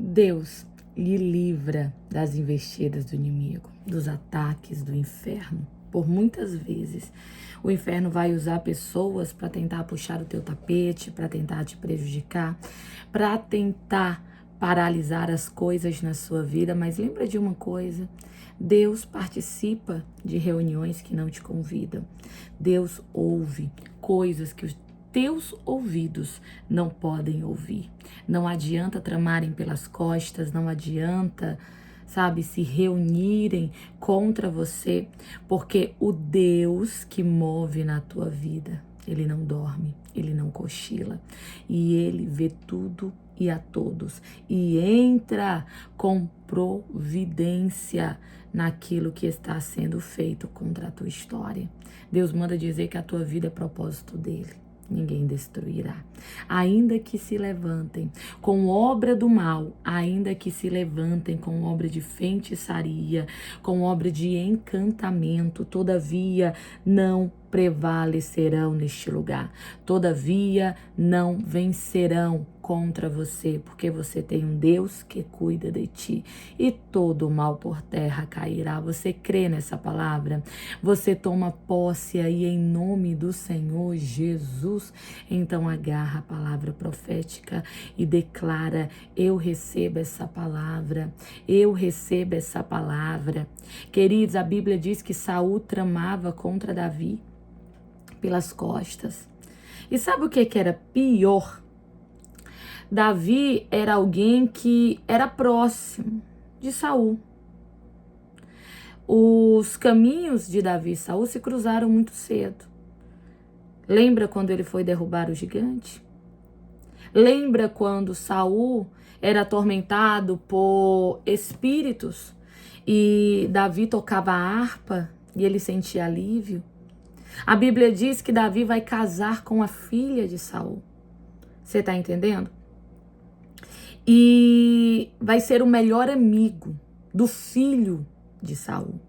Deus lhe livra das investidas do inimigo, dos ataques do inferno. Por muitas vezes, o inferno vai usar pessoas para tentar puxar o teu tapete, para tentar te prejudicar, para tentar paralisar as coisas na sua vida. Mas lembra de uma coisa: Deus participa de reuniões que não te convidam. Deus ouve coisas que os teus ouvidos não podem ouvir. Não adianta tramarem pelas costas, não adianta, sabe, se reunirem contra você, porque o Deus que move na tua vida, ele não dorme, ele não cochila, e ele vê tudo e a todos, e entra com providência naquilo que está sendo feito contra a tua história. Deus manda dizer que a tua vida é propósito dele. Ninguém destruirá. Ainda que se levantem com obra do mal, ainda que se levantem com obra de feitiçaria, com obra de encantamento, todavia não prevalecerão neste lugar. Todavia não vencerão contra você, porque você tem um Deus que cuida de ti, e todo o mal por terra cairá. Você crê nessa palavra? Você toma posse aí em nome do Senhor Jesus? Então agarra a palavra profética e declara: eu recebo essa palavra, eu recebo essa palavra. Queridos, a Bíblia diz que Saul tramava contra Davi pelas costas. E sabe o que era pior? Davi era alguém que era próximo de Saul. Os caminhos de Davi e Saul se cruzaram muito cedo. Lembra quando ele foi derrubar o gigante? Lembra quando Saul era atormentado por espíritos e Davi tocava a harpa e ele sentia alívio? A Bíblia diz que Davi vai casar com a filha de Saul. Você está entendendo? E vai ser o melhor amigo do filho de Saul.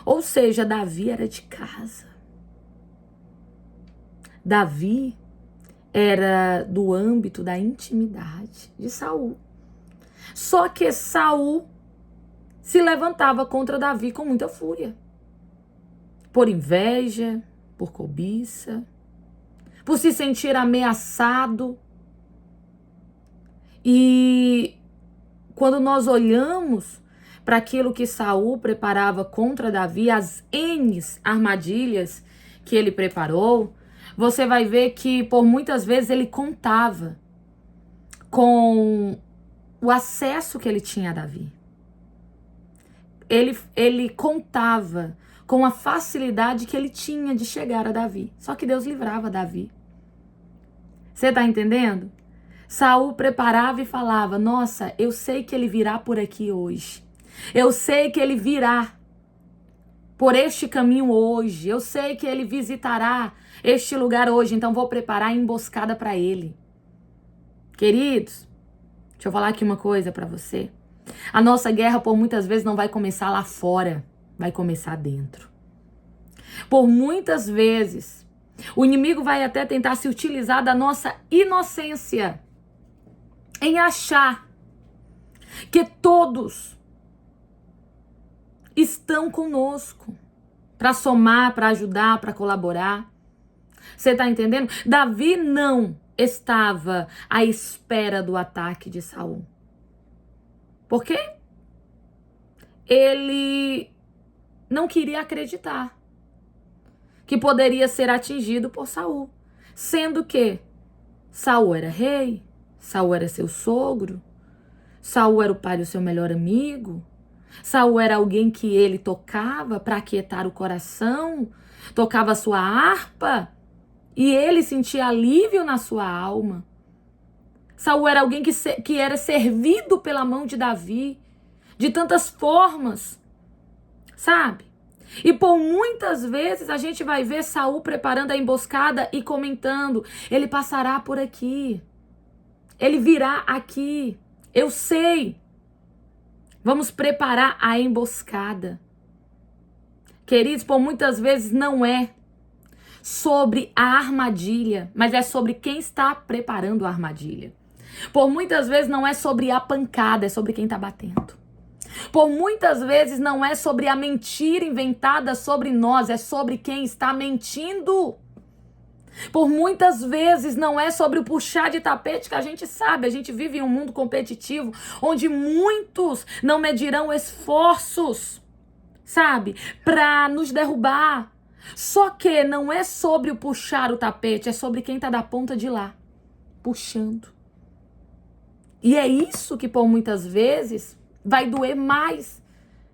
Ou seja, Davi era de casa. Davi era do âmbito da intimidade de Saul. Só que Saul se levantava contra Davi com muita fúria. Por inveja, por cobiça, por se sentir ameaçado. E quando nós olhamos para aquilo que Saul preparava contra Davi, as N armadilhas que ele preparou, você vai ver que por muitas vezes ele contava com o acesso que ele tinha a Davi. Ele contava com a facilidade que ele tinha de chegar a Davi. Só que Deus livrava Davi. Você está entendendo? Saul preparava e falava: nossa, eu sei que ele virá por aqui hoje. Eu sei que ele virá por este caminho hoje. Eu sei que ele visitará este lugar hoje. Então vou preparar a emboscada para ele. Queridos, deixa eu falar aqui uma coisa para você. A nossa guerra por muitas vezes não vai começar lá fora. Vai começar dentro. Por muitas vezes, o inimigo vai até tentar se utilizar da nossa inocência em achar que todos estão conosco para somar, para ajudar, para colaborar. Você está entendendo? Davi não estava à espera do ataque de Saul. Por quê? Ele não queria acreditar que poderia ser atingido por Saul, sendo que Saul era rei, Saul era seu sogro, Saul era o pai do seu melhor amigo, Saul era alguém que ele tocava para aquietar o coração, tocava a sua harpa e ele sentia alívio na sua alma. Saul era alguém que era servido pela mão de Davi de tantas formas, sabe? E por muitas vezes a gente vai ver Saul preparando a emboscada e comentando: ele passará por aqui, ele virá aqui, eu sei. Vamos preparar a emboscada. Queridos, por muitas vezes não é sobre a armadilha, mas é sobre quem está preparando a armadilha. Por muitas vezes não é sobre a pancada, é sobre quem tá batendo. Por muitas vezes não é sobre a mentira inventada sobre nós, é sobre quem está mentindo. Por muitas vezes não é sobre o puxar de tapete, que a gente sabe, a gente vive em um mundo competitivo, onde muitos não medirão esforços, sabe, para nos derrubar. Só que não é sobre o puxar o tapete, é sobre quem tá da ponta de lá, puxando. E é isso que por muitas vezes vai doer mais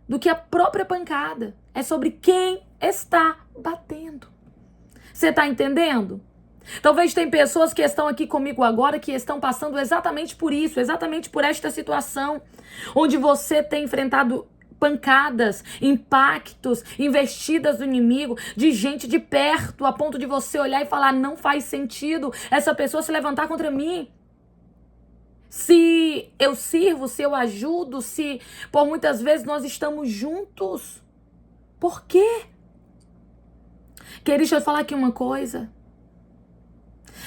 do que a própria pancada. É sobre quem está batendo. Você tá entendendo? Talvez tem pessoas que estão aqui comigo agora que estão passando exatamente por isso, exatamente por esta situação, onde você tem enfrentado pancadas, impactos, investidas do inimigo, de gente de perto, a ponto de você olhar e falar, não faz sentido essa pessoa se levantar contra mim. Se eu sirvo, se eu ajudo, se por muitas vezes nós estamos juntos. Por quê? Querido, deixa eu falar aqui uma coisa.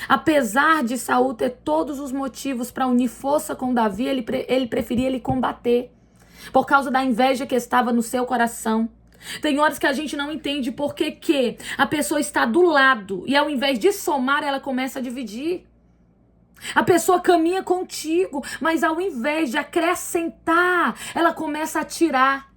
Apesar de Saul ter todos os motivos para unir força com Davi, ele preferia ele combater. Por causa da inveja que estava no seu coração. Tem horas que a gente não entende por que a pessoa está do lado e ao invés de somar, ela começa a dividir. A pessoa caminha contigo, mas ao invés de acrescentar, ela começa a tirar.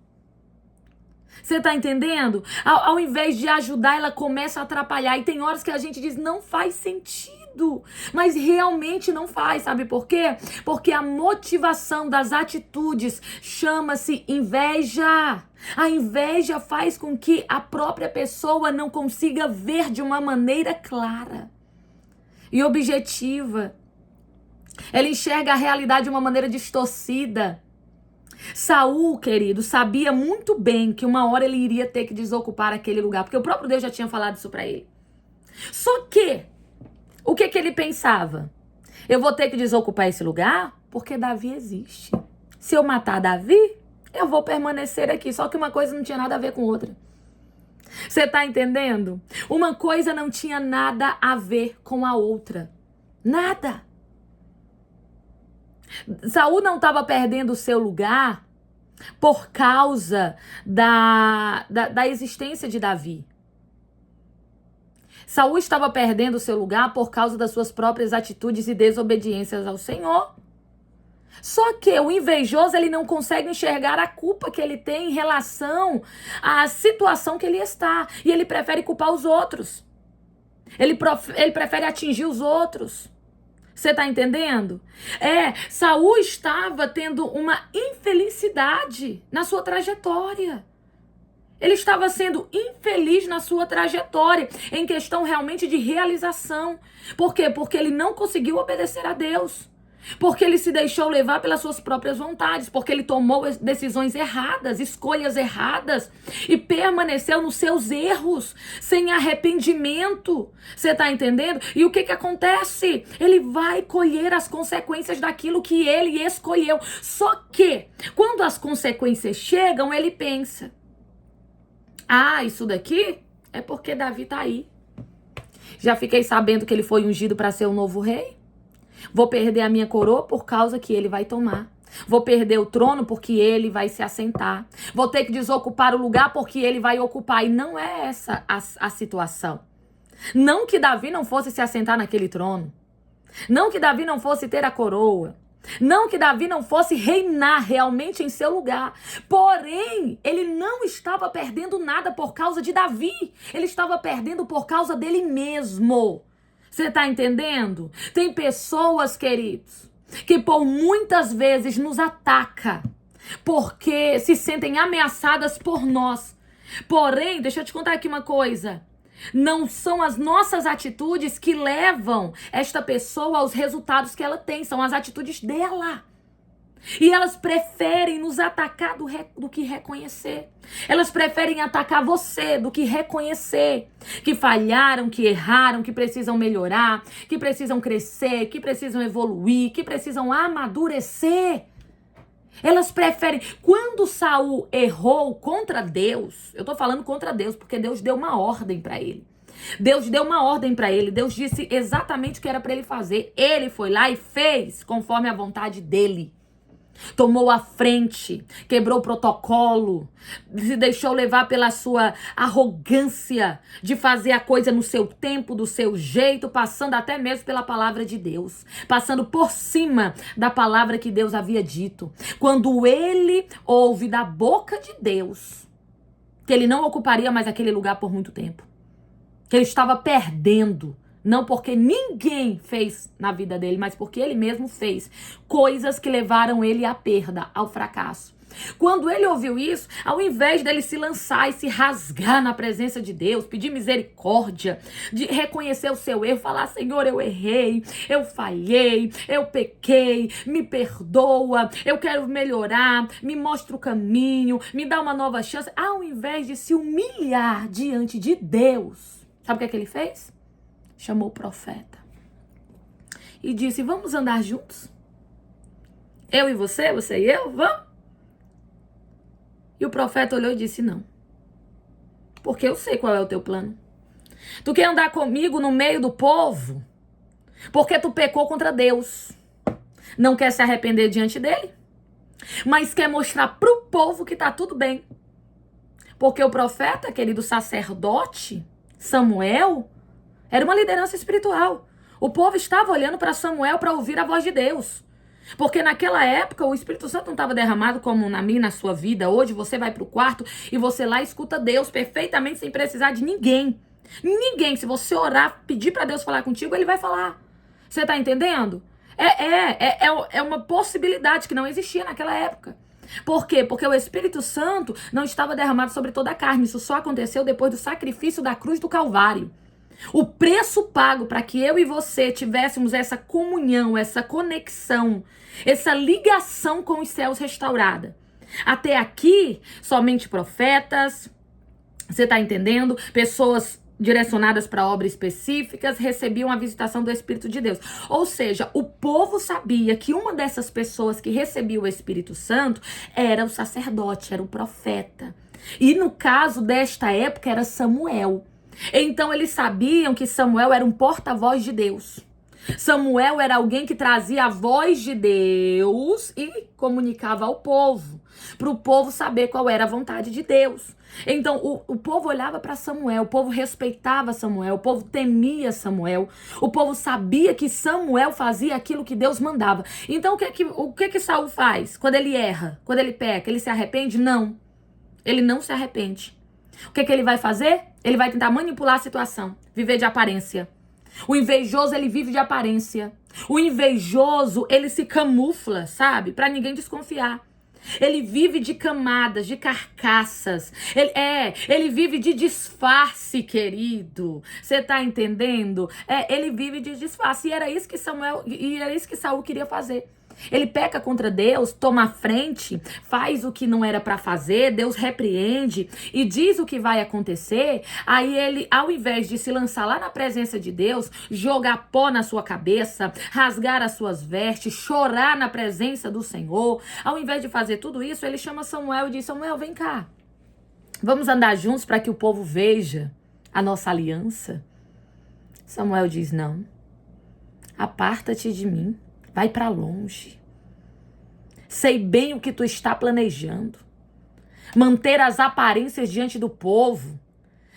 Você tá entendendo? Ao invés de ajudar, ela começa a atrapalhar. E tem horas que a gente diz, não faz sentido. Mas realmente não faz, sabe por quê? Porque a motivação das atitudes chama-se inveja. A inveja faz com que a própria pessoa não consiga ver de uma maneira clara e objetiva. Ela enxerga a realidade de uma maneira distorcida. Saul, querido, sabia muito bem que uma hora ele iria ter que desocupar aquele lugar, porque o próprio Deus já tinha falado isso pra ele. Só que, o que ele pensava? Eu vou ter que desocupar esse lugar porque Davi existe. Se eu matar Davi, eu vou permanecer aqui. Só que uma coisa não tinha nada a ver com outra. Você tá entendendo? Uma coisa não tinha nada a ver com a outra. Nada. Saul não estava perdendo o seu lugar por causa da existência de Davi. Saul estava perdendo o seu lugar por causa das suas próprias atitudes e desobediências ao Senhor. Só que o invejoso, ele não consegue enxergar a culpa que ele tem em relação à situação que ele está. E ele prefere culpar os outros. Ele prefere atingir os outros. Você tá entendendo? Saul estava tendo uma infelicidade na sua trajetória. Ele estava sendo infeliz na sua trajetória, em questão realmente de realização. Por quê? Porque ele não conseguiu obedecer a Deus. Porque ele se deixou levar pelas suas próprias vontades, porque ele tomou decisões erradas, escolhas erradas e permaneceu nos seus erros, sem arrependimento. Você tá entendendo? E o que acontece? Ele vai colher as consequências daquilo que ele escolheu. Só que, quando as consequências chegam, ele pensa, isso daqui é porque Davi tá aí. Já fiquei sabendo que ele foi ungido para ser o novo rei. Vou perder a minha coroa por causa que ele vai tomar. Vou perder o trono porque ele vai se assentar. Vou ter que desocupar o lugar porque ele vai ocupar. E não é essa a situação. Não que Davi não fosse se assentar naquele trono. Não que Davi não fosse ter a coroa. Não que Davi não fosse reinar realmente em seu lugar. Porém, ele não estava perdendo nada por causa de Davi. Ele estava perdendo por causa dele mesmo. Você tá entendendo? Tem pessoas, queridos, que por muitas vezes nos atacam porque se sentem ameaçadas por nós. Porém, deixa eu te contar aqui uma coisa. Não são as nossas atitudes que levam esta pessoa aos resultados que ela tem. São as atitudes dela. E elas preferem nos atacar do que reconhecer. Elas preferem atacar você do que reconhecer que falharam, que erraram, que precisam melhorar, que precisam crescer, que precisam evoluir, que precisam amadurecer. Elas preferem. Quando Saul errou contra Deus, eu tô falando contra Deus porque Deus deu uma ordem para ele. Deus deu uma ordem para ele. Deus disse exatamente o que era para ele fazer. Ele foi lá e fez conforme a vontade dele. Tomou a frente, quebrou o protocolo, se deixou levar pela sua arrogância de fazer a coisa no seu tempo, do seu jeito, passando até mesmo pela palavra de Deus, passando por cima da palavra que Deus havia dito. Quando ele ouve da boca de Deus que ele não ocuparia mais aquele lugar por muito tempo, que ele estava perdendo, não porque ninguém fez na vida dele, mas porque ele mesmo fez coisas que levaram ele à perda, ao fracasso. Quando ele ouviu isso, ao invés dele se lançar e se rasgar na presença de Deus, pedir misericórdia, de reconhecer o seu erro, falar: Senhor, eu errei, eu falhei, eu pequei, me perdoa, eu quero melhorar, me mostra o caminho, me dá uma nova chance. Ao invés de se humilhar diante de Deus, sabe o que ele fez? Chamou o profeta e disse: vamos andar juntos? Eu e você, você e eu, vamos? E o profeta olhou e disse: não, porque eu sei qual é o teu plano. Tu quer andar comigo no meio do povo porque tu pecou contra Deus, não quer se arrepender diante dele, mas quer mostrar pro povo que tá tudo bem. Porque o profeta, querido sacerdote Samuel, era uma liderança espiritual. O povo estava olhando para Samuel para ouvir a voz de Deus. Porque naquela época o Espírito Santo não estava derramado como na minha, na sua vida. Hoje você vai para o quarto e você lá escuta Deus perfeitamente sem precisar de ninguém. Ninguém. Se você orar, pedir para Deus falar contigo, ele vai falar. Você está entendendo? É uma possibilidade que não existia naquela época. Por quê? Porque o Espírito Santo não estava derramado sobre toda a carne. Isso só aconteceu depois do sacrifício da cruz do Calvário. O preço pago para que eu e você tivéssemos essa comunhão, essa conexão, essa ligação com os céus restaurada. Até aqui, somente profetas, você está entendendo? Pessoas direcionadas para obras específicas recebiam a visitação do Espírito de Deus. Ou seja, o povo sabia que uma dessas pessoas que recebia o Espírito Santo era o sacerdote, era o profeta. E no caso desta época era Samuel. Então eles sabiam que Samuel era um porta-voz de Deus. Samuel era alguém que trazia a voz de Deus e comunicava ao povo, para o povo saber qual era a vontade de Deus. Então o povo olhava para Samuel, o povo respeitava Samuel, o povo temia Samuel, o povo sabia que Samuel fazia aquilo que Deus mandava. Então o que Saul faz quando ele erra, quando ele peca? Ele se arrepende? Não, ele não se arrepende. O que ele vai fazer? Ele vai tentar manipular a situação, viver de aparência. O invejoso, ele vive de aparência. O invejoso, ele se camufla, sabe? Pra ninguém desconfiar. Ele vive de camadas, de carcaças. Ele vive de disfarce, querido. Você tá entendendo? Ele vive de disfarce. E era isso que Saul queria fazer. Ele peca contra Deus, toma a frente, faz o que não era para fazer, Deus repreende e diz o que vai acontecer. Aí ele, ao invés de se lançar lá na presença de Deus, jogar pó na sua cabeça, rasgar as suas vestes, chorar na presença do Senhor, ao invés de fazer tudo isso, ele chama Samuel e diz: Samuel, vem cá, vamos andar juntos para que o povo veja a nossa aliança. Samuel diz: não, aparta-te de mim. Vai para longe. Sei bem o que tu está planejando. Manter as aparências diante do povo.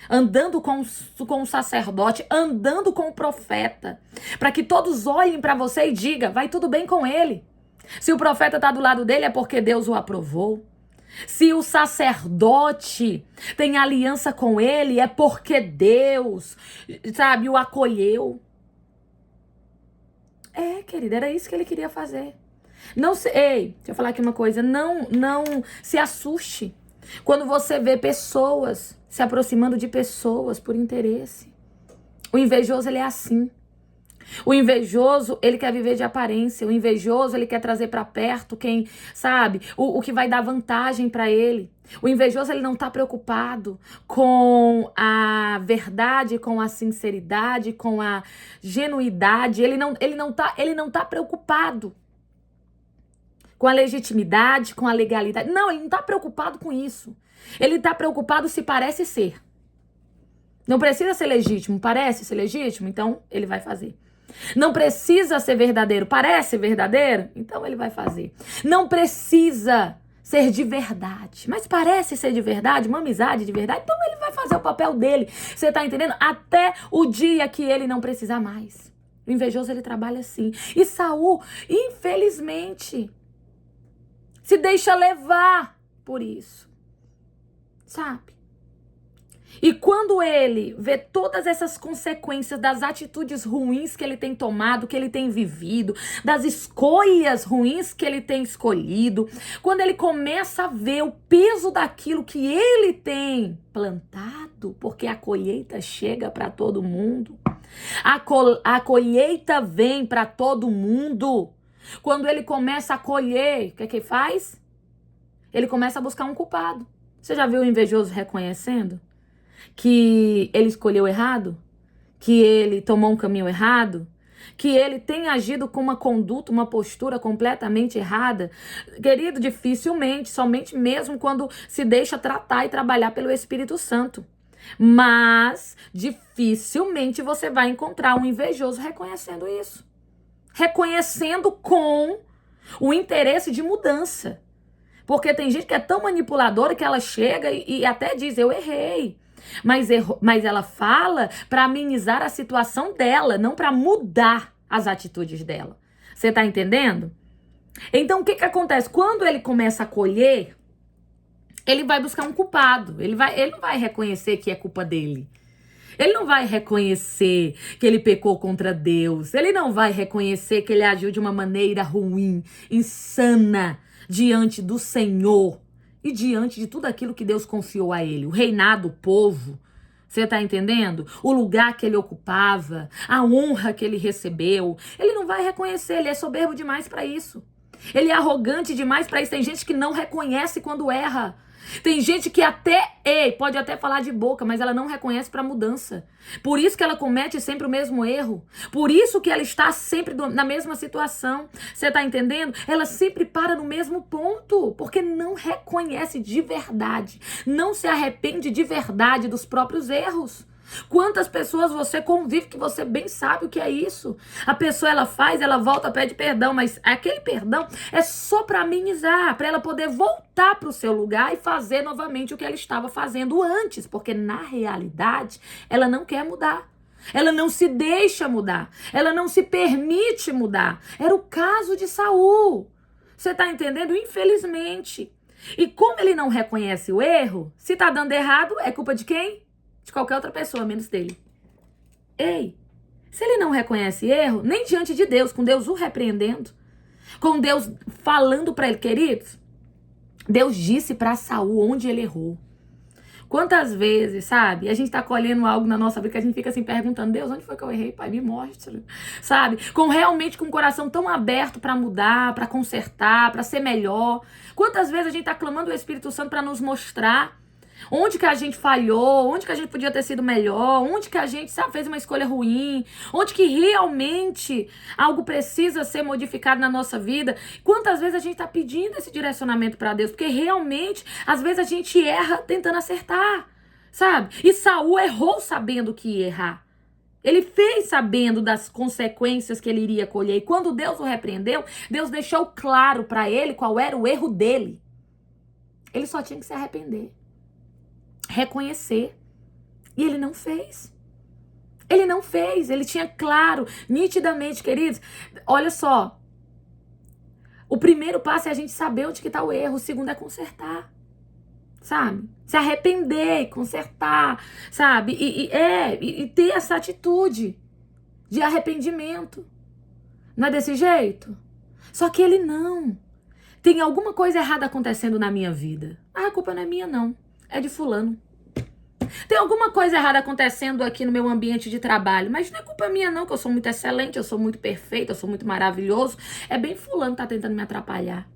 Andando com o sacerdote. Andando com o profeta. Para que todos olhem para você e digam: vai tudo bem com ele. Se o profeta está do lado dele é porque Deus o aprovou. Se o sacerdote tem aliança com ele é porque Deus, sabe, o acolheu. Querida, era isso que ele queria fazer. Deixa eu falar aqui uma coisa. Não se assuste quando você vê pessoas se aproximando de pessoas por interesse. O invejoso, ele é assim. O invejoso, ele quer viver de aparência. O invejoso, ele quer trazer para perto quem, sabe, o que vai dar vantagem para ele. O invejoso, ele não tá preocupado com a verdade, com a sinceridade, com a genuidade. Ele não tá preocupado com a legitimidade, com a legalidade. Não, ele não tá preocupado com isso. Ele tá preocupado se parece ser. Não precisa ser legítimo, parece ser legítimo, então ele vai fazer. Não precisa ser verdadeiro, parece verdadeiro, então ele vai fazer. Não precisa ser de verdade, mas parece ser de verdade, uma amizade de verdade, então ele vai fazer o papel dele. Você tá entendendo? Até o dia que ele não precisar mais. O invejoso, ele trabalha assim. E Saul, infelizmente, se deixa levar por isso, sabe? E quando ele vê todas essas consequências das atitudes ruins que ele tem tomado, que ele tem vivido, das escolhas ruins que ele tem escolhido, quando ele começa a ver o peso daquilo que ele tem plantado, porque a colheita chega para todo mundo, a colheita vem para todo mundo. Quando ele começa a colher, o que é que ele faz? Ele começa a buscar um culpado. Você já viu o invejoso reconhecendo que ele escolheu errado, que ele tomou um caminho errado, que ele tem agido com uma conduta, uma postura completamente errada? Querido, dificilmente, somente mesmo quando se deixa tratar e trabalhar pelo Espírito Santo. Mas dificilmente você vai encontrar um invejoso reconhecendo isso. Reconhecendo com o interesse de mudança. Porque tem gente que é tão manipuladora que ela chega e até diz, eu errei. Mas ela fala para amenizar a situação dela, não para mudar as atitudes dela. Você tá entendendo? Então, o que acontece? Quando ele começa a colher, ele vai buscar um culpado. Ele não vai reconhecer que é culpa dele. Ele não vai reconhecer que ele pecou contra Deus. Ele não vai reconhecer que ele agiu de uma maneira ruim, insana, diante do Senhor e diante de tudo aquilo que Deus confiou a ele. O reinado, o povo, você tá entendendo? O lugar que ele ocupava, a honra que ele recebeu. Ele não vai reconhecer, ele é soberbo demais para isso. Ele é arrogante demais para isso. Tem gente que não reconhece quando erra. Tem gente que pode até falar de boca, mas ela não reconhece para mudança. Por isso que ela comete sempre o mesmo erro. Por isso que ela está sempre na mesma situação. Você tá entendendo? Ela sempre para no mesmo ponto, porque não reconhece de verdade. Não se arrepende de verdade dos próprios erros. Quantas pessoas você convive que você bem sabe o que é isso? A pessoa, ela volta, pede perdão, mas aquele perdão é só para amenizar, para ela poder voltar para o seu lugar e fazer novamente o que ela estava fazendo antes, porque na realidade ela não quer mudar. Ela não se deixa mudar, ela não se permite mudar. Era o caso de Saul. Você tá entendendo? Infelizmente. E como ele não reconhece o erro, se tá dando errado, é culpa de quem? De qualquer outra pessoa, menos dele. Ei, se ele não reconhece erro, nem diante de Deus, com Deus o repreendendo, com Deus falando para ele, queridos, Deus disse para Saul onde ele errou. Quantas vezes, sabe, a gente tá colhendo algo na nossa vida que a gente fica assim perguntando, Deus, onde foi que eu errei? Pai, me mostra, sabe? Realmente com o coração tão aberto para mudar, para consertar, para ser melhor. Quantas vezes a gente tá clamando o Espírito Santo para nos mostrar onde que a gente falhou, onde que a gente podia ter sido melhor, onde que a gente, sabe, fez uma escolha ruim, onde que realmente algo precisa ser modificado na nossa vida. Quantas vezes a gente tá pedindo esse direcionamento para Deus, porque realmente, às vezes a gente erra tentando acertar, sabe? E Saul errou sabendo que ia errar. Ele fez sabendo das consequências que ele iria colher. E quando Deus o repreendeu, Deus deixou claro para ele qual era o erro dele. Ele só tinha que se arrepender. Reconhecer. E ele não fez. Ele não fez. Ele tinha claro, nitidamente, queridos. Olha só. O primeiro passo é a gente saber onde que tá o erro. O segundo é consertar. Sabe? Se arrepender e consertar. Sabe? E ter essa atitude de arrependimento. Não é desse jeito? Só que ele não. Tem alguma coisa errada acontecendo na minha vida. A culpa não é minha, não. É de fulano. Tem alguma coisa errada acontecendo aqui no meu ambiente de trabalho, mas não é culpa minha não, que eu sou muito excelente, eu sou muito perfeito, eu sou muito maravilhoso. É bem fulano que tá tentando me atrapalhar.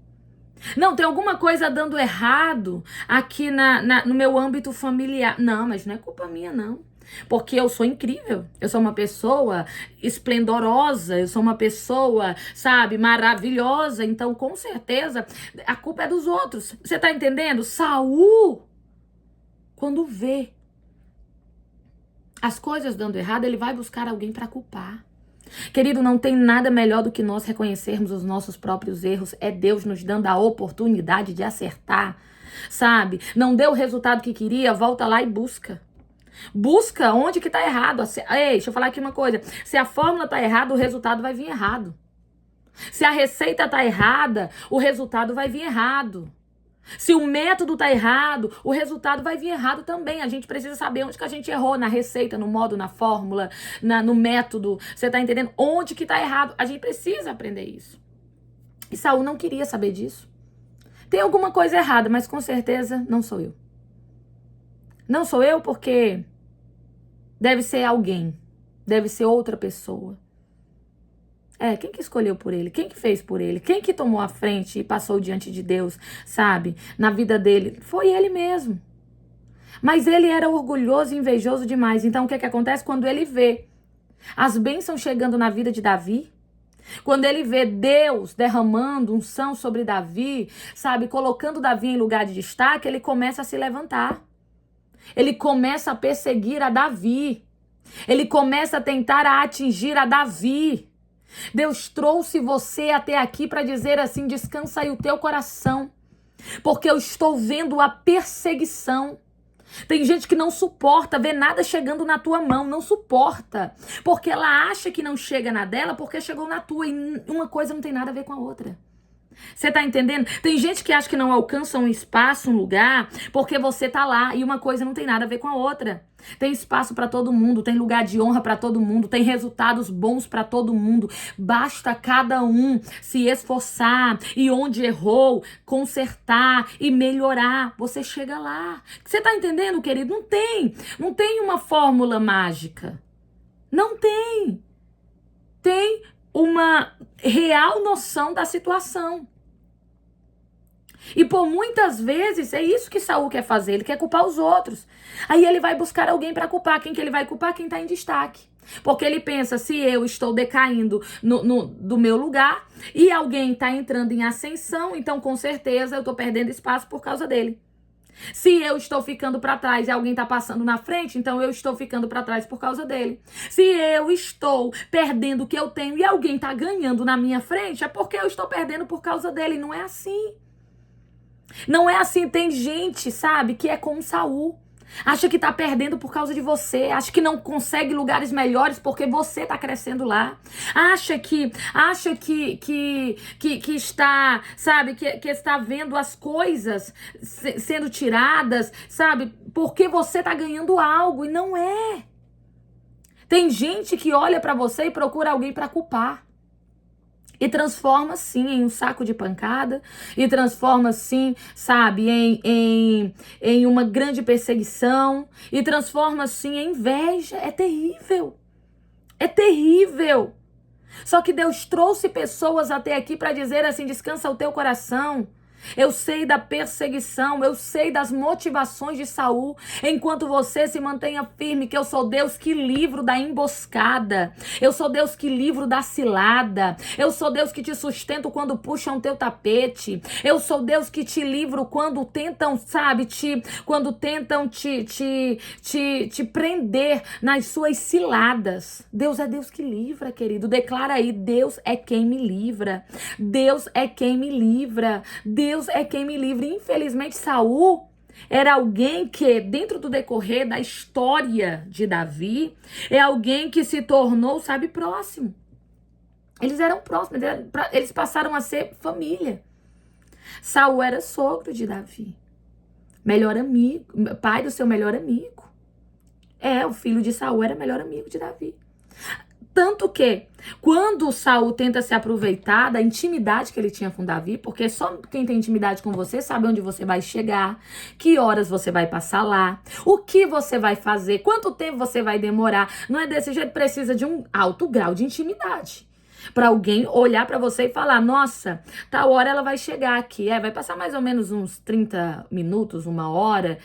Não, tem alguma coisa dando errado aqui no meu âmbito familiar. Não, mas não é culpa minha não. Porque eu sou incrível, eu sou uma pessoa esplendorosa, eu sou uma pessoa, sabe, maravilhosa. Então, com certeza, a culpa é dos outros. Você tá entendendo? Saul, quando vê as coisas dando errado, ele vai buscar alguém para culpar. Querido, não tem nada melhor do que nós reconhecermos os nossos próprios erros. É Deus nos dando a oportunidade de acertar, sabe? Não deu o resultado que queria, volta lá e busca. Busca onde que tá errado. Ei, deixa eu falar aqui uma coisa. Se a fórmula tá errada, o resultado vai vir errado. Se a receita tá errada, o resultado vai vir errado. Se o método tá errado, o resultado vai vir errado também. A gente precisa saber onde que a gente errou na receita, no modo, na fórmula, no método. Você tá entendendo? Onde que tá errado? A gente precisa aprender isso. E Saul não queria saber disso. Tem alguma coisa errada, mas com certeza não sou eu. Não sou eu porque deve ser alguém. Deve ser outra pessoa. Quem que escolheu por ele? Quem que fez por ele? Quem que tomou a frente e passou diante de Deus, sabe? Na vida dele? Foi ele mesmo. Mas ele era orgulhoso e invejoso demais. Então, o que acontece? Quando ele vê as bênçãos chegando na vida de Davi, quando ele vê Deus derramando unção sobre Davi, sabe? Colocando Davi em lugar de destaque, ele começa a se levantar. Ele começa a perseguir a Davi. Ele começa a tentar atingir a Davi. Deus trouxe você até aqui para dizer assim: descansa aí o teu coração, porque eu estou vendo a perseguição. Tem gente que não suporta ver nada chegando na tua mão, não suporta, porque ela acha que não chega na dela porque chegou na tua, e uma coisa não tem nada a ver com a outra. Você tá entendendo? Tem gente que acha que não alcança um espaço, um lugar, porque você tá lá e uma coisa não tem nada a ver com a outra. Tem espaço para todo mundo, tem lugar de honra para todo mundo, tem resultados bons para todo mundo. Basta cada um se esforçar e onde errou, consertar e melhorar. Você chega lá. Você tá entendendo, querido? Não tem uma fórmula mágica. Não tem. Tem uma real noção da situação. E por muitas vezes é isso que Saul quer fazer, ele quer culpar os outros. Aí ele vai buscar alguém para culpar. Quem que ele vai culpar? Quem está em destaque. Porque ele pensa, se eu estou decaindo do meu lugar e alguém está entrando em ascensão, então com certeza eu estou perdendo espaço por causa dele. Se eu estou ficando para trás e alguém está passando na frente, então eu estou ficando para trás por causa dele. Se eu estou perdendo o que eu tenho e alguém está ganhando na minha frente, é porque eu estou perdendo por causa dele. Não é assim. Não é assim. Tem gente, sabe, que é como Saul. Acha que tá perdendo por causa de você. Acha que não consegue lugares melhores porque você tá crescendo lá. Acha que está, sabe, que está vendo as coisas sendo tiradas, sabe, porque você tá ganhando algo, e não é. Tem gente que olha pra você e procura alguém pra culpar. E transforma, sim, em um saco de pancada. E transforma, sim, sabe, em uma grande perseguição. E transforma, sim, em inveja. É terrível. É terrível. Só que Deus trouxe pessoas até aqui para dizer assim: descansa o teu coração. Eu sei da perseguição, eu sei das motivações de Saul, enquanto você se mantenha firme, que eu sou Deus que livro da emboscada, eu sou Deus que livro da cilada, eu sou Deus que te sustento quando puxam teu tapete, eu sou Deus que te livro quando tentam, sabe, quando tentam te prender nas suas ciladas. Deus é Deus que livra, querido. Declara aí: Deus é quem me livra, Deus é quem me livra, Deus é quem me livra. Infelizmente, Saul era alguém que, dentro do decorrer da história de Davi, é alguém que se tornou, sabe, próximo. Eles eram próximos, eles passaram a ser família. Saul era sogro de Davi, melhor amigo, pai do seu melhor amigo. O filho de Saul era melhor amigo de Davi. Tanto que, quando Saul tenta se aproveitar da intimidade que ele tinha com Davi, porque só quem tem intimidade com você sabe onde você vai chegar, que horas você vai passar lá, o que você vai fazer, quanto tempo você vai demorar. Não é desse jeito, precisa de um alto grau de intimidade. Para alguém olhar para você e falar, nossa, tal hora ela vai chegar aqui. Vai passar mais ou menos uns 30 minutos, uma hora.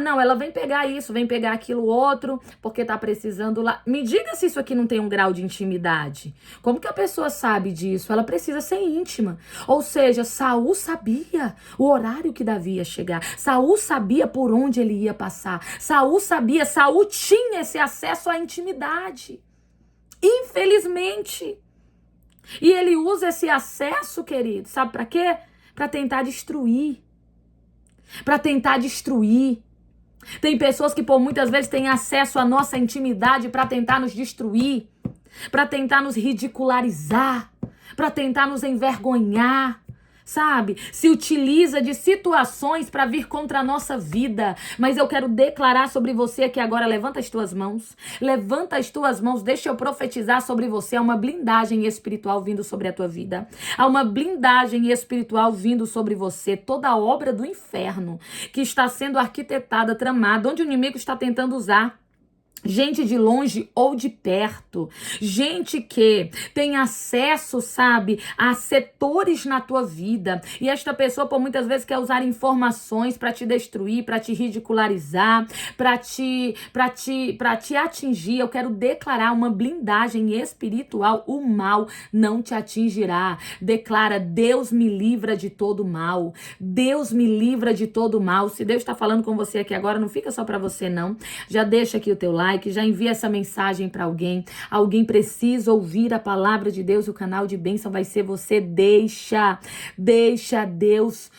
Não, ela vem pegar isso, vem pegar aquilo outro, porque tá precisando lá. Me diga se isso aqui não tem um grau de intimidade. Como que a pessoa sabe disso? Ela precisa ser íntima. Ou seja, Saul sabia o horário que Davi ia chegar. Saul sabia por onde ele ia passar. Saul tinha esse acesso à intimidade. Infelizmente. E ele usa esse acesso, querido, sabe para quê? Para tentar destruir. Para tentar destruir. Tem pessoas que por muitas vezes têm acesso à nossa intimidade para tentar nos destruir, para tentar nos ridicularizar, para tentar nos envergonhar. Sabe? Se utiliza de situações para vir contra a nossa vida. Mas eu quero declarar sobre você aqui agora. Levanta as tuas mãos. Levanta as tuas mãos. Deixa eu profetizar sobre você. Há uma blindagem espiritual vindo sobre a tua vida. Há uma blindagem espiritual vindo sobre você. Toda a obra do inferno que está sendo arquitetada, tramada, onde o inimigo está tentando usar gente de longe ou de perto, gente que tem acesso, sabe, a setores na tua vida, e esta pessoa por muitas vezes quer usar informações para te destruir, para te ridicularizar, para te atingir. Eu quero declarar uma blindagem espiritual. O mal não te atingirá. Declara: Deus me livra de todo mal. Deus me livra de todo mal. Se Deus está falando com você aqui agora, não fica só para você não. Já deixa aqui o teu like, já envia essa mensagem para alguém. Alguém precisa ouvir a palavra de Deus. O canal de bênção vai ser você. Deixa Deus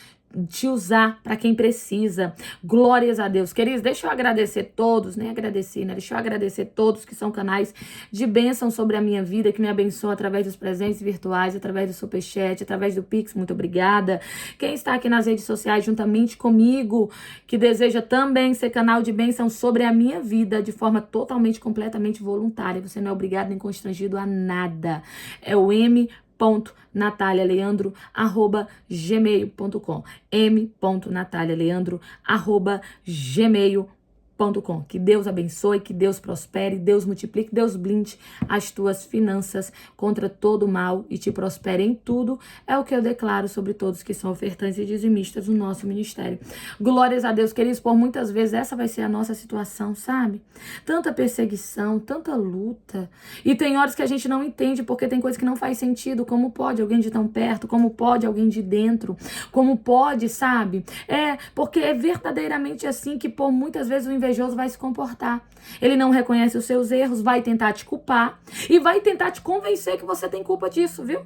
te usar para quem precisa. Glórias a Deus. Queridos, deixa eu agradecer todos, nem agradeci, né? Deixa eu agradecer todos que são canais de bênção sobre a minha vida, que me abençoam através dos presentes virtuais, através do Superchat, através do Pix. Muito obrigada. Quem está aqui nas redes sociais juntamente comigo, que deseja também ser canal de bênção sobre a minha vida de forma totalmente, completamente voluntária. Você não é obrigado nem constrangido a nada. É o m.natalialeandro@gmail.com m.natalialeandro@gmail.com. Que Deus abençoe, que Deus prospere, Deus multiplique, Deus blinde as tuas finanças contra todo mal e te prospere em tudo. É o que eu declaro sobre todos que são ofertantes e dizimistas do nosso ministério. Glórias a Deus, queridos. Por muitas vezes essa vai ser a nossa situação, sabe? Tanta perseguição, tanta luta. E tem horas que a gente não entende, porque tem coisas que não faz sentido. Como pode alguém de tão perto? Como pode alguém de dentro? Como pode, sabe? Porque é verdadeiramente assim que por muitas vezes o invejoso vai se comportar. Ele não reconhece os seus erros, vai tentar te culpar e vai tentar te convencer que você tem culpa disso, viu?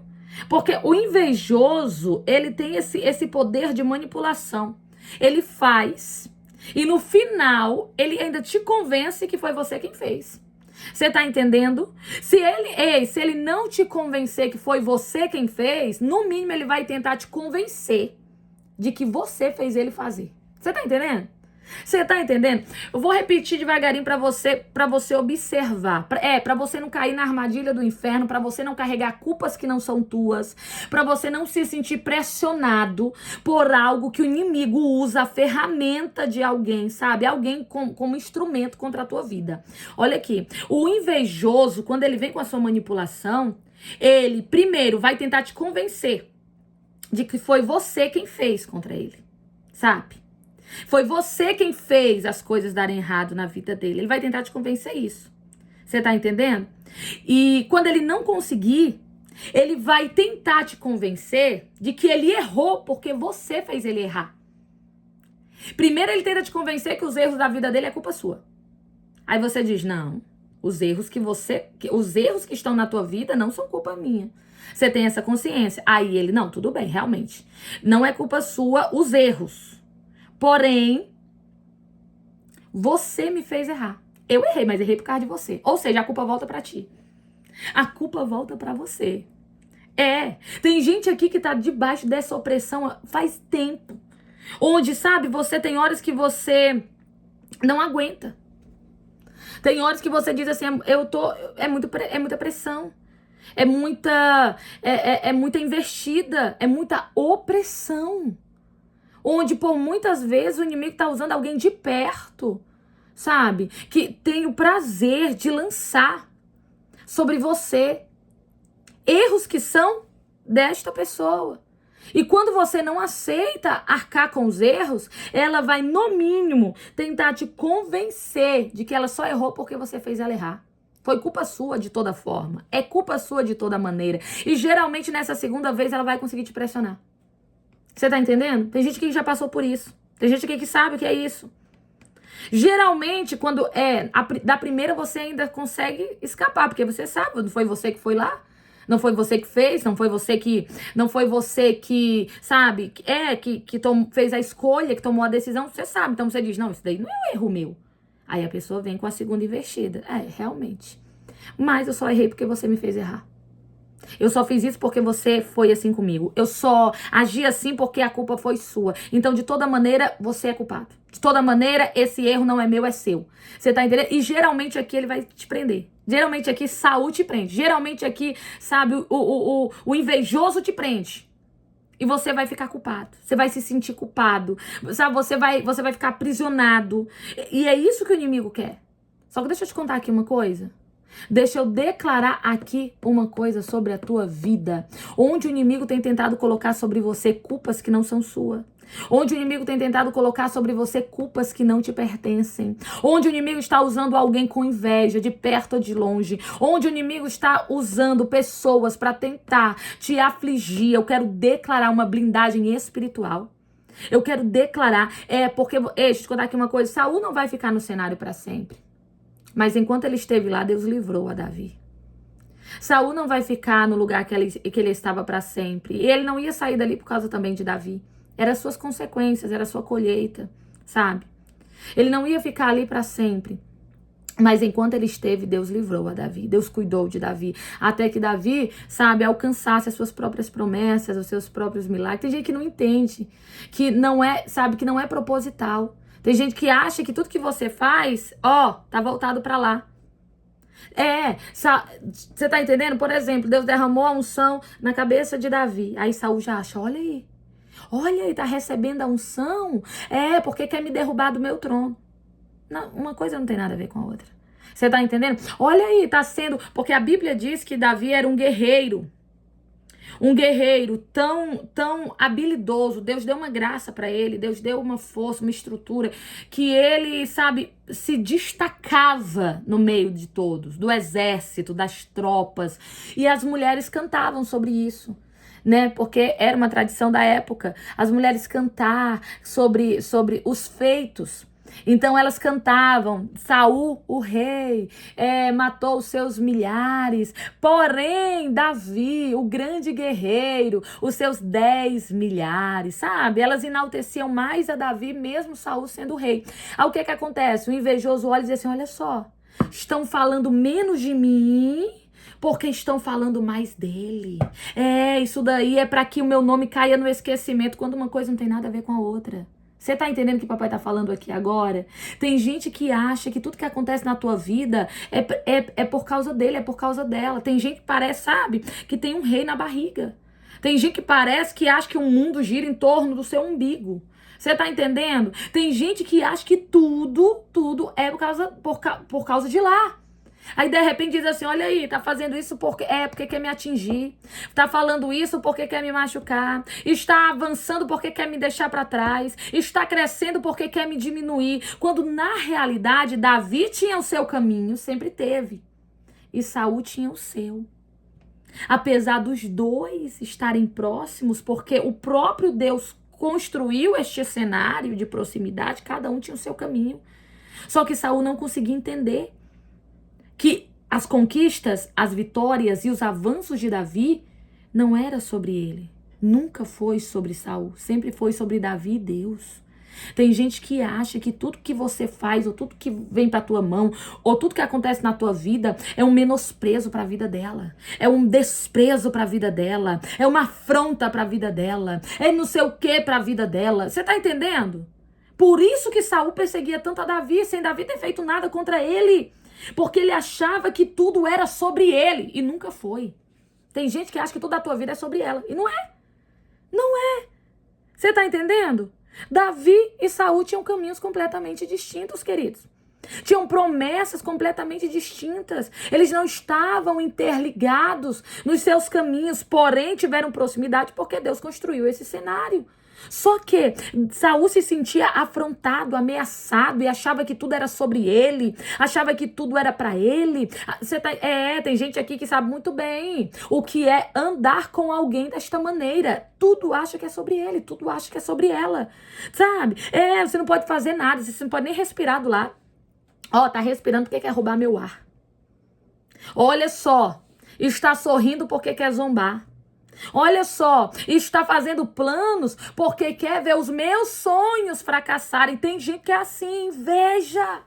Porque o invejoso, ele tem esse poder de manipulação. Ele faz e no final ele ainda te convence que foi você quem fez. Você tá entendendo? Se ele não te convencer que foi você quem fez, no mínimo ele vai tentar te convencer de que você fez ele fazer. Você tá entendendo? Você tá entendendo? Eu vou repetir devagarinho para você observar. Para você não cair na armadilha do inferno, para você não carregar culpas que não são tuas, para você não se sentir pressionado por algo que o inimigo usa a ferramenta de alguém, sabe? Alguém como instrumento contra a tua vida. Olha aqui, o invejoso, quando ele vem com a sua manipulação, ele primeiro vai tentar te convencer de que foi você quem fez contra ele, sabe? Foi você quem fez as coisas darem errado na vida dele. Ele vai tentar te convencer isso. Você tá entendendo? E quando ele não conseguir, ele vai tentar te convencer de que ele errou porque você fez ele errar. Primeiro ele tenta te convencer que os erros da vida dele é culpa sua. Aí você diz: não, os erros que estão na tua vida não são culpa minha. Você tem essa consciência. Aí ele: não, tudo bem, realmente. Não é culpa sua os erros. Porém, você me fez errar. Eu errei, mas errei por causa de você. Ou seja, a culpa volta pra ti. A culpa volta pra você. Tem gente aqui que tá debaixo dessa opressão faz tempo. Onde, sabe, você tem horas que você não aguenta. Tem horas que você diz assim: é muita pressão. É muita investida. É muita opressão. Onde por muitas vezes o inimigo tá usando alguém de perto, sabe? Que tem o prazer de lançar sobre você. erros que são desta pessoa. E quando você não aceita arcar com os erros, ela vai, no mínimo, tentar te convencer de que ela só errou porque você fez ela errar. Foi culpa sua de toda forma. É culpa sua de toda maneira. E geralmente nessa segunda vez ela vai conseguir te pressionar. Você tá entendendo? Tem gente que já passou por isso. Tem gente aqui que sabe o que é isso. Geralmente, quando da primeira, você ainda consegue escapar, porque você sabe, não foi você que foi lá. Não foi você que fez, não foi você que sabe, que fez a escolha, que tomou a decisão, você sabe. Então você diz, não, isso daí não é um erro meu. Aí a pessoa vem com a segunda investida. Realmente. Mas eu só errei porque você me fez errar. Eu só fiz isso porque você foi assim comigo. Eu só agi assim porque a culpa foi sua. Então, de toda maneira, você é culpado. De toda maneira, esse erro não é meu, é seu. Você tá entendendo? E geralmente aqui ele vai te prender. Geralmente aqui Saul te prende. Geralmente aqui, sabe, o invejoso te prende. E você vai ficar culpado. Você vai se sentir culpado. Sabe, você vai ficar aprisionado. E é isso que o inimigo quer. Só que deixa eu te contar aqui uma coisa. Deixa eu declarar aqui uma coisa sobre a tua vida. Onde o inimigo tem tentado colocar sobre você culpas que não são suas. Onde o inimigo tem tentado colocar sobre você culpas que não te pertencem. Onde o inimigo está usando alguém com inveja, de perto ou de longe. Onde o inimigo está usando pessoas para tentar te afligir. Eu quero declarar uma blindagem espiritual. Eu quero declarar, porque, deixa eu te contar aqui uma coisa. Saul não vai ficar no cenário para sempre. Mas enquanto ele esteve lá, Deus livrou a Davi. Saul não vai ficar no lugar que ele estava para sempre. E ele não ia sair dali por causa também de Davi. Eram suas consequências, era sua colheita, sabe? Ele não ia ficar ali para sempre. Mas enquanto ele esteve, Deus livrou a Davi. Deus cuidou de Davi. Até que Davi, sabe, alcançasse as suas próprias promessas, os seus próprios milagres. Tem gente que não entende, que não é, sabe, que não é proposital. Tem gente que acha que tudo que você faz, tá voltado pra lá. Você tá entendendo? Por exemplo, Deus derramou a unção na cabeça de Davi. Aí Saul já acha, olha aí, tá recebendo a unção? Porque quer me derrubar do meu trono. Não, uma coisa não tem nada a ver com a outra. Você tá entendendo? Olha aí, tá sendo... Porque a Bíblia diz que Davi era um guerreiro. Um guerreiro tão habilidoso. Deus deu uma graça para ele. Deus deu uma força, uma estrutura. Que ele, sabe, se destacava no meio de todos. Do exército, das tropas. E as mulheres cantavam sobre isso. Né? Porque era uma tradição da época. As mulheres cantar sobre os feitos. Então elas cantavam, Saul, o rei, matou os seus milhares, porém Davi, o grande guerreiro, os seus 10 milhares, sabe? Elas enalteciam mais a Davi, mesmo Saul sendo o rei. Aí o que acontece? O invejoso olha e diz assim, olha só, estão falando menos de mim, porque estão falando mais dele. Isso daí é para que o meu nome caia no esquecimento, quando uma coisa não tem nada a ver com a outra. Você tá entendendo o que papai tá falando aqui agora? Tem gente que acha que tudo que acontece na tua vida é por causa dele, é por causa dela. Tem gente que parece, sabe, que tem um rei na barriga. Tem gente que parece que acha que o mundo gira em torno do seu umbigo. Você tá entendendo? Tem gente que acha que tudo é por causa de lá. Aí de repente diz assim, olha aí, tá fazendo isso porque quer me atingir, tá falando isso porque quer me machucar, está avançando porque quer me deixar para trás, está crescendo porque quer me diminuir, quando na realidade Davi tinha o seu caminho, sempre teve, e Saul tinha o seu. Apesar dos dois estarem próximos, porque o próprio Deus construiu este cenário de proximidade, cada um tinha o seu caminho. Só que Saul não conseguia entender que as conquistas, as vitórias e os avanços de Davi não era sobre ele. Nunca foi sobre Saul. Sempre foi sobre Davi e Deus. Tem gente que acha que tudo que você faz, ou tudo que vem pra tua mão, ou tudo que acontece na tua vida, é um menosprezo pra vida dela. É um desprezo pra vida dela. É uma afronta pra vida dela. É não sei o que pra vida dela. Você tá entendendo? Por isso que Saul perseguia tanto a Davi, sem Davi ter feito nada contra ele. Porque ele achava que tudo era sobre ele. E nunca foi. Tem gente que acha que toda a tua vida é sobre ela. E não é. Não é. Você tá entendendo? Davi e Saul tinham caminhos completamente distintos, queridos. Tinham promessas completamente distintas. Eles não estavam interligados nos seus caminhos, porém tiveram proximidade porque Deus construiu esse cenário. Só que Saul se sentia afrontado, ameaçado e achava que tudo era sobre ele, achava que tudo era para ele. Tem gente aqui que sabe muito bem o que é andar com alguém desta maneira. Tudo acha que é sobre ele, tudo acha que é sobre ela, sabe? Você não pode fazer nada, você não pode nem respirar do lado. Tá respirando porque quer roubar meu ar. Olha só, está sorrindo porque quer zombar. Olha só, está fazendo planos porque quer ver os meus sonhos fracassarem. Tem gente que é assim, inveja.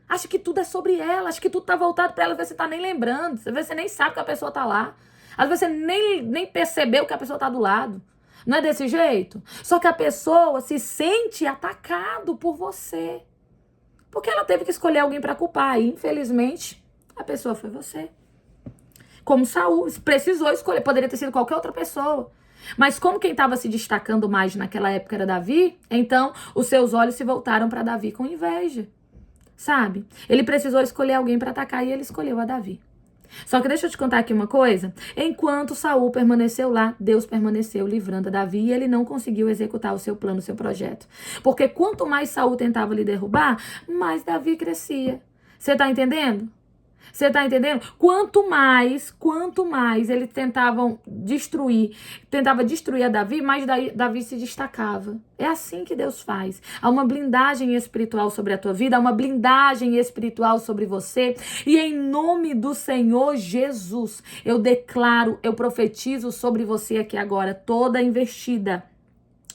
Acha que tudo é sobre ela, acha que tudo tá voltado para ela, às vezes você tá nem lembrando, às vezes você nem sabe que a pessoa tá lá. Às vezes você nem percebeu que a pessoa tá do lado. Não é desse jeito? Só que a pessoa se sente atacado por você. Porque ela teve que escolher alguém para culpar. E, infelizmente, a pessoa foi você. Como Saul, precisou escolher. Poderia ter sido qualquer outra pessoa. Mas como quem estava se destacando mais naquela época era Davi, então os seus olhos se voltaram para Davi com inveja. Sabe? Ele precisou escolher alguém para atacar e ele escolheu a Davi. Só que deixa eu te contar aqui uma coisa. Enquanto Saul permaneceu lá, Deus permaneceu livrando a Davi e ele não conseguiu executar o seu plano, o seu projeto. Porque quanto mais Saul tentava lhe derrubar, mais Davi crescia. Você tá entendendo? Você tá entendendo? Quanto mais eles tentava destruir a Davi, mais Davi se destacava. É assim que Deus faz. Há uma blindagem espiritual sobre a tua vida, há uma blindagem espiritual sobre você. E em nome do Senhor Jesus, eu declaro, eu profetizo sobre você aqui agora, toda investida.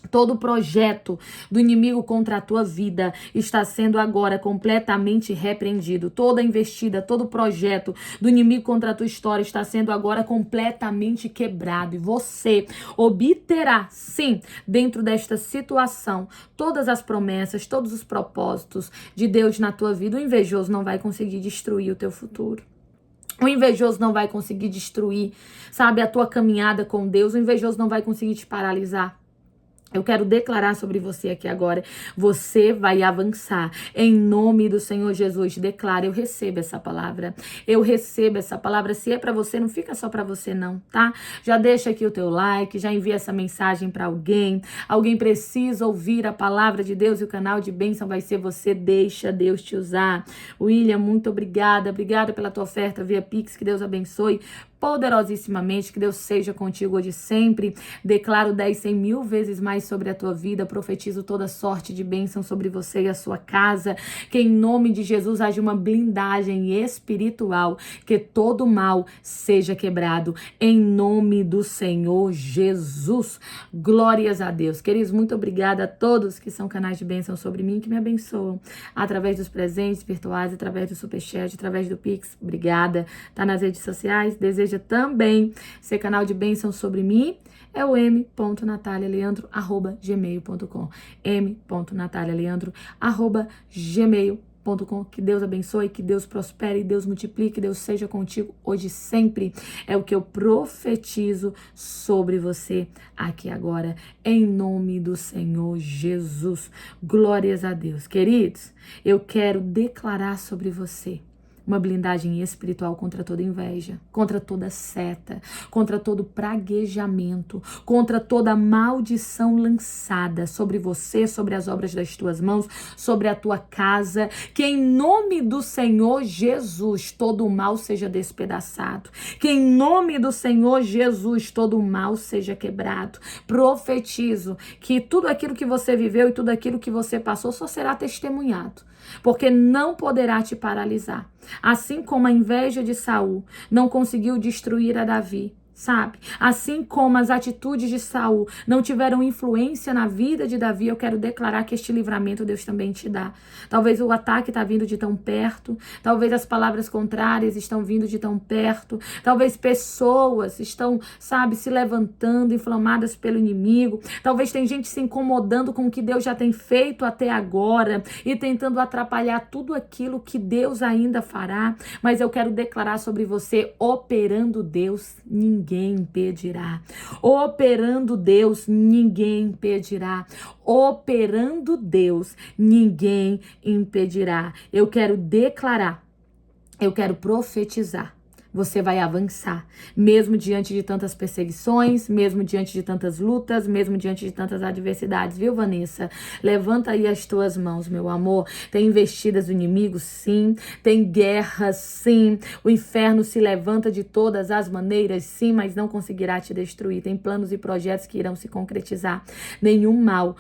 Todo projeto do inimigo contra a tua vida está sendo agora completamente repreendido. Toda investida, todo projeto do inimigo contra a tua história está sendo agora completamente quebrado. E você obterá, sim, dentro desta situação, todas as promessas, todos os propósitos de Deus na tua vida. O invejoso não vai conseguir destruir o teu futuro. O invejoso não vai conseguir destruir, sabe, a tua caminhada com Deus. O invejoso não vai conseguir te paralisar. Eu quero declarar sobre você aqui agora, você vai avançar, em nome do Senhor Jesus. Declara, eu recebo essa palavra, se é pra você, não fica só pra você não, tá? Já deixa aqui o teu like, já envia essa mensagem pra alguém precisa ouvir a palavra de Deus e o canal de bênção vai ser você, deixa Deus te usar. William, muito obrigada pela tua oferta via Pix, que Deus abençoe poderosíssimamente, que Deus seja contigo hoje e sempre. Declaro 10, 100 mil vezes mais sobre a tua vida, profetizo toda sorte de bênção sobre você e a sua casa, que em nome de Jesus haja uma blindagem espiritual, que todo mal seja quebrado, em nome do Senhor Jesus. Glórias a Deus. Queridos, muito obrigada a todos que são canais de bênção sobre mim, que me abençoam através dos presentes virtuais, através do Superchat, através do Pix. Obrigada. Tá nas redes sociais, deseja também ser canal de bênção sobre mim, é o m.natalialeandro@gmail.com, m.natalialeandro@gmail.com. Que Deus abençoe, que Deus prospere, Deus multiplique, que Deus seja contigo hoje e sempre. É o que eu profetizo sobre você aqui agora, em nome do Senhor Jesus. Glórias a Deus. Queridos, eu quero declarar sobre você uma blindagem espiritual contra toda inveja, contra toda seta, contra todo praguejamento, contra toda maldição lançada sobre você, sobre as obras das tuas mãos, sobre a tua casa, que em nome do Senhor Jesus todo o mal seja despedaçado, que em nome do Senhor Jesus todo o mal seja quebrado. Profetizo que tudo aquilo que você viveu e tudo aquilo que você passou só será testemunhado, porque não poderá te paralisar. Assim como a inveja de Saul não conseguiu destruir a Davi, sabe? Assim como as atitudes de Saul não tiveram influência na vida de Davi, eu quero declarar que este livramento Deus também te dá. Talvez o ataque está vindo de tão perto, talvez as palavras contrárias estão vindo de tão perto, talvez pessoas estão, sabe, se levantando, inflamadas pelo inimigo, talvez tem gente se incomodando com o que Deus já tem feito até agora e tentando atrapalhar tudo aquilo que Deus ainda fará, mas eu quero declarar sobre você, operando Deus, ninguém ninguém impedirá. Operando Deus, ninguém impedirá. Operando Deus, ninguém impedirá. Eu quero declarar, eu quero profetizar. Você vai avançar, mesmo diante de tantas perseguições, mesmo diante de tantas lutas, mesmo diante de tantas adversidades, viu, Vanessa? Levanta aí as tuas mãos, meu amor. Tem investidas do inimigo, sim. Tem guerras, sim. O inferno se levanta de todas as maneiras, sim, mas não conseguirá te destruir. Tem planos e projetos que irão se concretizar. Nenhum mal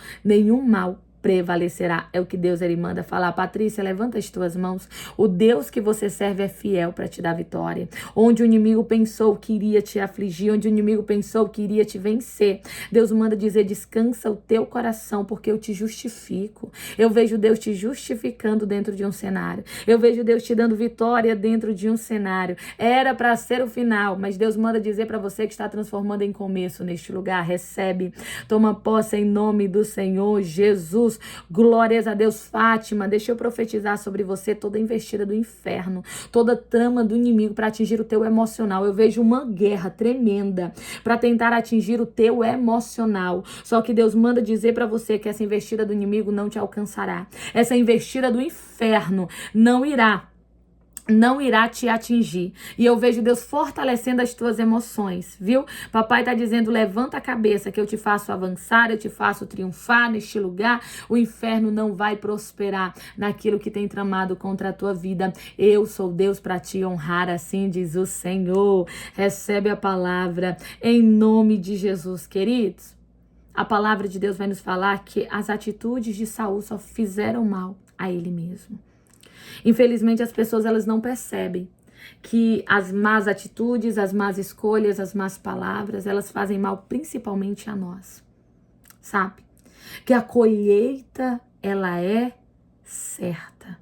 prevalecerá. É o que Deus ele manda falar. Patrícia, levanta as tuas mãos. O Deus que você serve é fiel para te dar vitória. Onde o inimigo pensou que iria te afligir, onde o inimigo pensou que iria te vencer, Deus manda dizer: descansa o teu coração, porque eu te justifico. Eu vejo Deus te justificando dentro de um cenário. Eu vejo Deus te dando vitória dentro de um cenário. Era para ser o final, mas Deus manda dizer para você que está transformando em começo neste lugar. Recebe, toma posse em nome do Senhor Jesus. Glórias a Deus. Fátima, deixa eu profetizar sobre você toda a investida do inferno, toda a trama do inimigo para atingir o teu emocional. Eu vejo uma guerra tremenda para tentar atingir o teu emocional. Só que Deus manda dizer para você que essa investida do inimigo não te alcançará. Essa investida do inferno não irá te atingir. E eu vejo Deus fortalecendo as tuas emoções, viu? Papai tá dizendo: levanta a cabeça que eu te faço avançar, eu te faço triunfar neste lugar. O inferno não vai prosperar naquilo que tem tramado contra a tua vida. Eu sou Deus para te honrar, assim diz o Senhor. Recebe a palavra em nome de Jesus, queridos. A palavra de Deus vai nos falar que as atitudes de Saul só fizeram mal a ele mesmo. Infelizmente, as pessoas elas não percebem que as más atitudes, as más escolhas, as más palavras, elas fazem mal principalmente a nós, sabe? Que a colheita, ela é certa,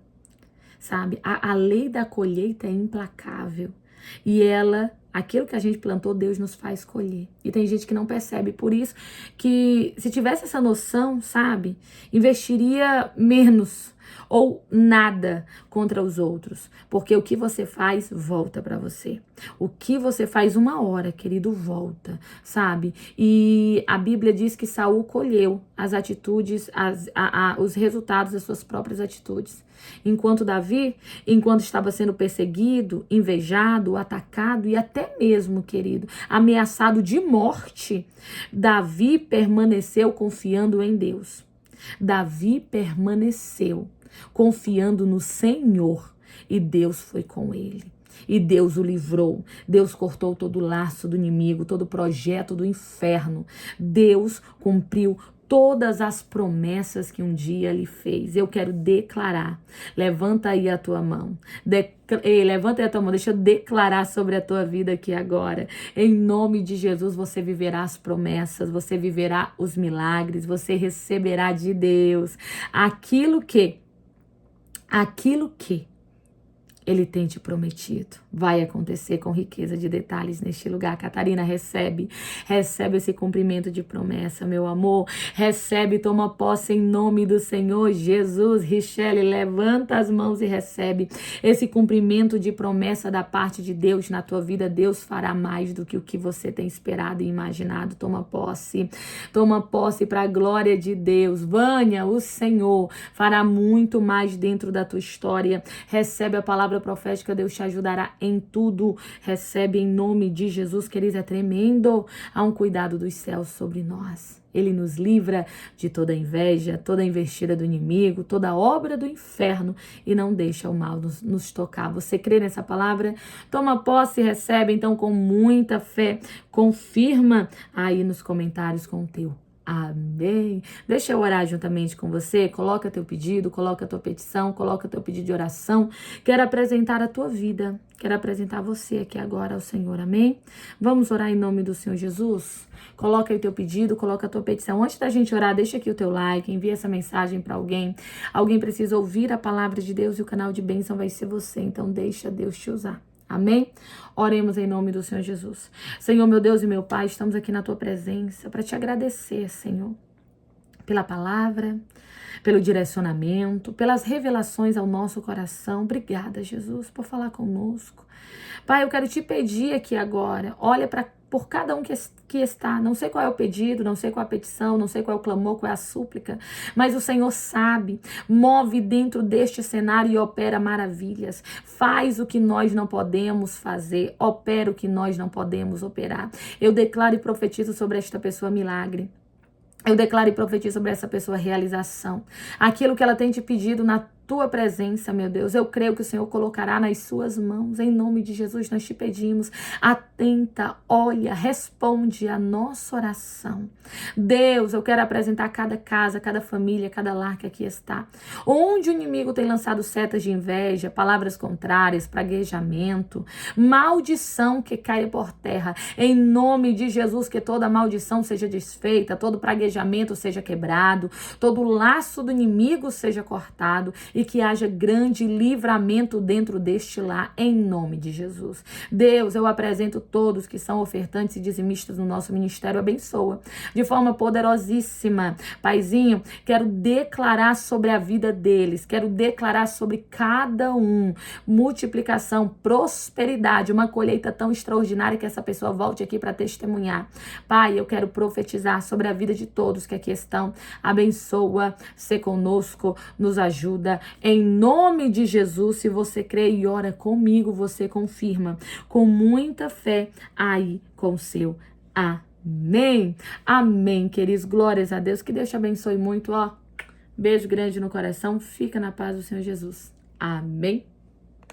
sabe? A lei da colheita é implacável e aquilo que a gente plantou, Deus nos faz colher. E tem gente que não percebe. Por isso que, se tivesse essa noção, sabe, investiria menos ou nada contra os outros. Porque o que você faz, volta para você. O que você faz uma hora, querido, volta, sabe? E a Bíblia diz que Saul colheu as atitudes, os resultados das suas próprias atitudes. Enquanto Davi, enquanto estava sendo perseguido, invejado, atacado e até mesmo, querido, ameaçado de morte, Davi permaneceu confiando em Deus. Davi permaneceu confiando no Senhor e Deus foi com ele. E Deus o livrou. Deus cortou todo o laço do inimigo, todo o projeto do inferno. Deus cumpriu todas as promessas que um dia lhe fez. Eu quero declarar. Levanta aí a tua mão. Levanta aí a tua mão. Deixa eu declarar sobre a tua vida aqui agora. Em nome de Jesus, você viverá as promessas, você viverá os milagres, você receberá de Deus aquilo que Ele tem te prometido. Vai acontecer com riqueza de detalhes neste lugar. Catarina, recebe esse cumprimento de promessa, meu amor. Recebe, toma posse em nome do Senhor Jesus. Richelle, levanta as mãos e recebe esse cumprimento de promessa da parte de Deus na tua vida. Deus fará mais do que o que você tem esperado e imaginado. Toma posse para a glória de Deus. Vânia, o Senhor fará muito mais dentro da tua história. Recebe a palavra profética, Deus te ajudará em tudo. Recebe em nome de Jesus, queridos, é tremendo. Há um cuidado dos céus sobre nós. Ele nos livra de toda inveja, toda investida do inimigo, toda obra do inferno e não deixa o mal nos tocar. Você crê nessa palavra? Toma posse e recebe então com muita fé. Confirma aí nos comentários com o teu amém. Deixa eu orar juntamente com você. Coloca teu pedido, coloca tua petição, coloca teu pedido de oração. Quero apresentar a tua vida. Quero apresentar você aqui agora ao Senhor, amém? Vamos orar em nome do Senhor Jesus? Coloca aí o teu pedido, coloca a tua petição. Antes da gente orar, deixa aqui o teu like, envia essa mensagem para alguém. Alguém precisa ouvir a palavra de Deus e o canal de bênção vai ser você. Então deixa Deus te usar. Amém? Oremos em nome do Senhor Jesus. Senhor, meu Deus e meu Pai, estamos aqui na tua presença para te agradecer, Senhor, pela palavra, pelo direcionamento, pelas revelações ao nosso coração. Obrigada, Jesus, por falar conosco. Pai, eu quero te pedir aqui agora, olha para por cada um que está. Não sei qual é o pedido, não sei qual é a petição, não sei qual é o clamor, qual é a súplica, mas o Senhor sabe, move dentro deste cenário e opera maravilhas. Faz o que nós não podemos fazer, opera o que nós não podemos operar. Eu declaro e profetizo sobre esta pessoa milagre. Eu declaro e profetizo sobre essa pessoa realização. Aquilo que ela tem te pedido na tua presença, meu Deus, eu creio que o Senhor colocará nas suas mãos. Em nome de Jesus, nós te pedimos. Atenta, olha, responde a nossa oração. Deus, eu quero apresentar cada casa, cada família, cada lar que aqui está. Onde o inimigo tem lançado setas de inveja, palavras contrárias, praguejamento, maldição que caia por terra. Em nome de Jesus, que toda maldição seja desfeita, todo praguejamento seja quebrado, todo laço do inimigo seja cortado e que haja grande livramento dentro deste lar, em nome de Jesus. Deus, eu apresento todos que são ofertantes e dizimistas no nosso ministério, abençoa de forma poderosíssima. Paizinho, quero declarar sobre a vida deles, quero declarar sobre cada um multiplicação, prosperidade, uma colheita tão extraordinária que essa pessoa volte aqui para testemunhar. Pai, eu quero profetizar sobre a vida de todos que aqui estão. Abençoa, se conosco, nos ajuda. Em nome de Jesus, se você crê e ora comigo, você confirma com muita fé aí com o seu amém. Amém, queridos. Glórias a Deus. Que Deus te abençoe muito, ó. Beijo grande no coração. Fica na paz do Senhor Jesus. Amém.